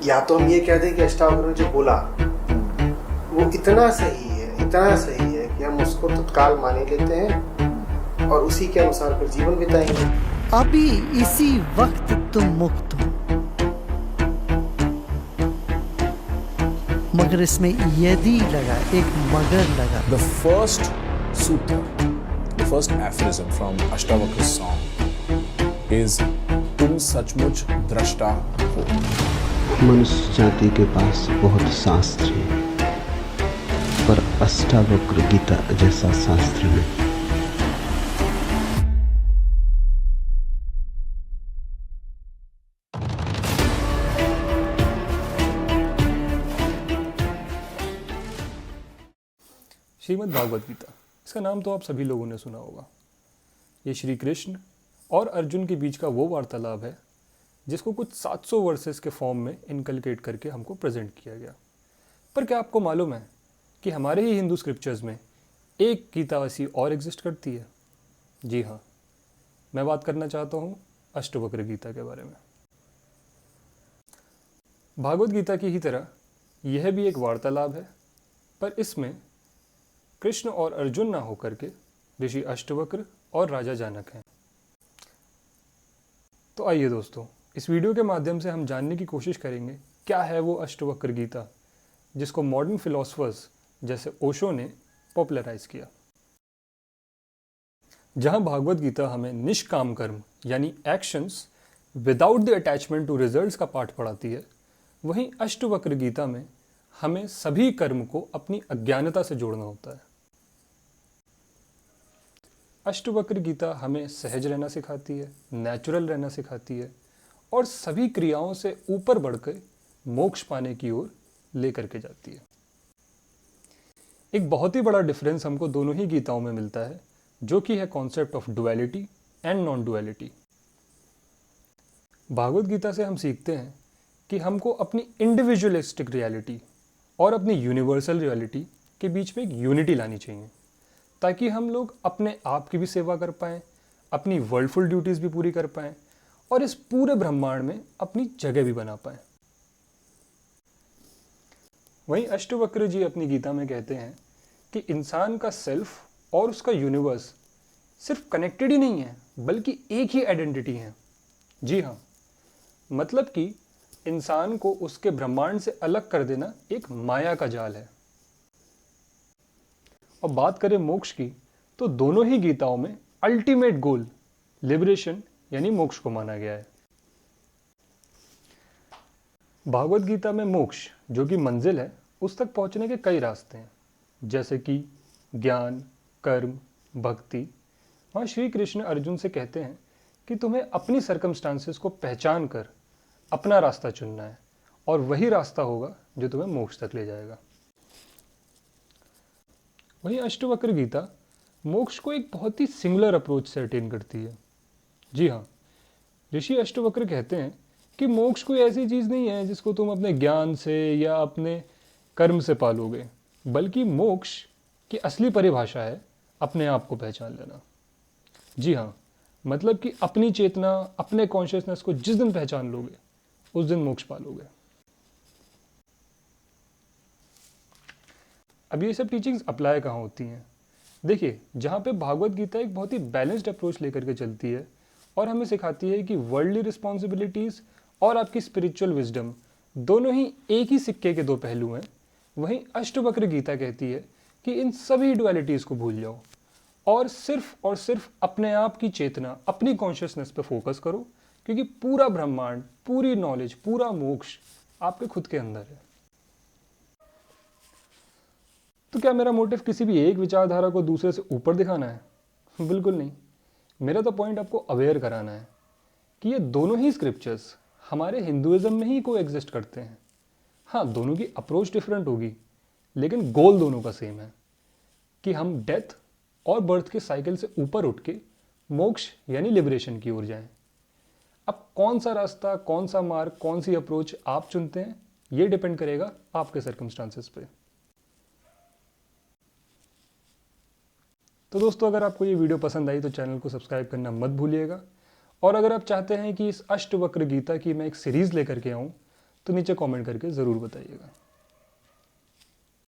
या तो हम ये कह दें कि अष्टावक्र ने जो बोला वो इतना सही है कि हम उसको तत्काल माने लेते हैं और उसी के अनुसार फिर जीवन बिताएंगे। अभी इसी वक्त तुम मुक्त हो, मगर इसमें यदि लगा, एक मगर लगा। The first sutra, the first aphorism from Ashtavakra's song is तुम सचमुच दृष्टा हो। मनुष्य जाति के पास बहुत शास्त्र है, पर अष्टावक्र गीता जैसा शास्त्र नहीं। श्रीमद् भागवत गीता, इसका नाम तो आप सभी लोगों ने सुना होगा। ये श्री कृष्ण और अर्जुन के बीच का वो वार्तालाप है जिसको कुछ 700 वर्सेस के फॉर्म में इनकलकेट करके हमको प्रेजेंट किया गया। पर क्या आपको मालूम है कि हमारे ही हिंदू स्क्रिप्चर्स में एक गीता ऐसी और एग्जिस्ट करती है? जी हाँ, मैं बात करना चाहता हूँ अष्टवक्र गीता के बारे में। भागवत गीता की ही तरह यह भी एक वार्तालाप है, पर इसमें कृष्ण और अर्जुन ना होकर के ऋषि अष्टवक्र और राजा जानक हैं। तो आइए दोस्तों, इस वीडियो के माध्यम से हम जानने की कोशिश करेंगे क्या है वो अष्टवक्र गीता जिसको मॉडर्न फिलोसफर्स जैसे ओशो ने पॉपुलराइज किया। जहां भागवत गीता हमें निष्काम कर्म यानी actions without the attachment to results का पाठ पढ़ाती है, वहीं अष्टवक्र गीता में हमें सभी कर्म को अपनी अज्ञानता से जोड़ना होता है। अष्टवक्र गीता हमें सहज रहना सिखाती है, नेचुरल रहना सिखाती है और सभी क्रियाओं से ऊपर बढ़कर मोक्ष पाने की ओर लेकर के जाती है। एक बहुत ही बड़ा डिफरेंस हमको दोनों ही गीताओं में मिलता है, जो कि है concept of duality and non duality. Bhagavad Gita से हम सीखते हैं कि हमको अपनी इंडिविजुअलिस्टिक रियलिटी और अपनी यूनिवर्सल रियलिटी के बीच में एक यूनिटी लानी चाहिए, ताकि हम लोग अपने आप की भी सेवा कर पाएँ, अपनी वर्ल्डफुल ड्यूटीज़ भी पूरी कर पाएँ और इस पूरे ब्रह्मांड में अपनी जगह भी बना पाएँ। वहीं अष्टवक्र जी अपनी गीता में कहते हैं कि इंसान का सेल्फ और उसका यूनिवर्स सिर्फ कनेक्टेड ही नहीं है, बल्कि एक ही आइडेंटिटी है। जी हाँ, मतलब कि इंसान को उसके ब्रह्मांड से अलग कर देना एक माया का जाल है। और बात करें मोक्ष की, तो दोनों ही गीताओं में अल्टीमेट गोल लिबरेशन यानी मोक्ष को माना गया है। भागवत गीता में मोक्ष जो कि मंजिल है, उस तक पहुंचने के कई रास्ते हैं, जैसे कि ज्ञान, कर्म, भक्ति। वहाँ श्री कृष्ण अर्जुन से कहते हैं कि तुम्हें अपनी सर्कमस्टांसेस को पहचान कर अपना रास्ता चुनना है और वही रास्ता होगा जो तुम्हें मोक्ष तक ले जाएगा। वहीं अष्टवक्र गीता मोक्ष को एक बहुत ही सिंगुलर अप्रोच से अटेन करती है। जी हाँ, ऋषि अष्टवक्र कहते हैं कि मोक्ष कोई ऐसी चीज़ नहीं है जिसको तुम अपने ज्ञान से या अपने कर्म से पालोगे, बल्कि मोक्ष की असली परिभाषा है अपने आप को पहचान लेना। जी हाँ, मतलब कि अपनी चेतना, अपने कॉन्शियसनेस को जिस दिन पहचान लोगे उस दिन मोक्ष पालोगे। अब ये सब टीचिंग्स अप्लाई कहाँ होती हैं? देखिए, जहाँ पे भागवत गीता एक बहुत ही बैलेंस्ड अप्रोच लेकर के चलती है और हमें सिखाती है कि वर्ल्डली रिस्पॉन्सिबिलिटीज़ और आपकी स्पिरिचुअल विजडम दोनों ही एक ही सिक्के के दो पहलू हैं, वहीं अष्टवक्र गीता कहती है कि इन सभी डुअलिटीज़ को भूल जाओ और सिर्फ अपने आप की चेतना, अपनी कॉन्शियसनेस पे फोकस करो, क्योंकि पूरा ब्रह्मांड, पूरी नॉलेज, पूरा मोक्ष आपके खुद के अंदर है। तो क्या मेरा मोटिव किसी भी एक विचारधारा को दूसरे से ऊपर दिखाना है? बिल्कुल नहीं। मेरा तो पॉइंट आपको अवेयर कराना है कि ये दोनों ही स्क्रिप्चर्स हमारे हिंदुइज्म में ही को एग्जिस्ट करते हैं। हाँ, दोनों की अप्रोच डिफरेंट होगी, लेकिन गोल दोनों का सेम है कि हम डेथ और बर्थ के साइकिल से ऊपर उठ के मोक्ष यानी लिबरेशन की ओर जाएं। अब कौन सा रास्ता, कौन सा मार्ग, कौन सी अप्रोच आप चुनते हैं, ये डिपेंड करेगा आपके सर्कमस्टांसेस पे। तो दोस्तों, अगर आपको ये वीडियो पसंद आई तो चैनल को सब्सक्राइब करना मत भूलिएगा। और अगर आप चाहते हैं कि इस अष्टवक्र गीता की मैं एक सीरीज़ लेकर के आऊँ, तो नीचे कमेंट करके ज़रूर बताइएगा।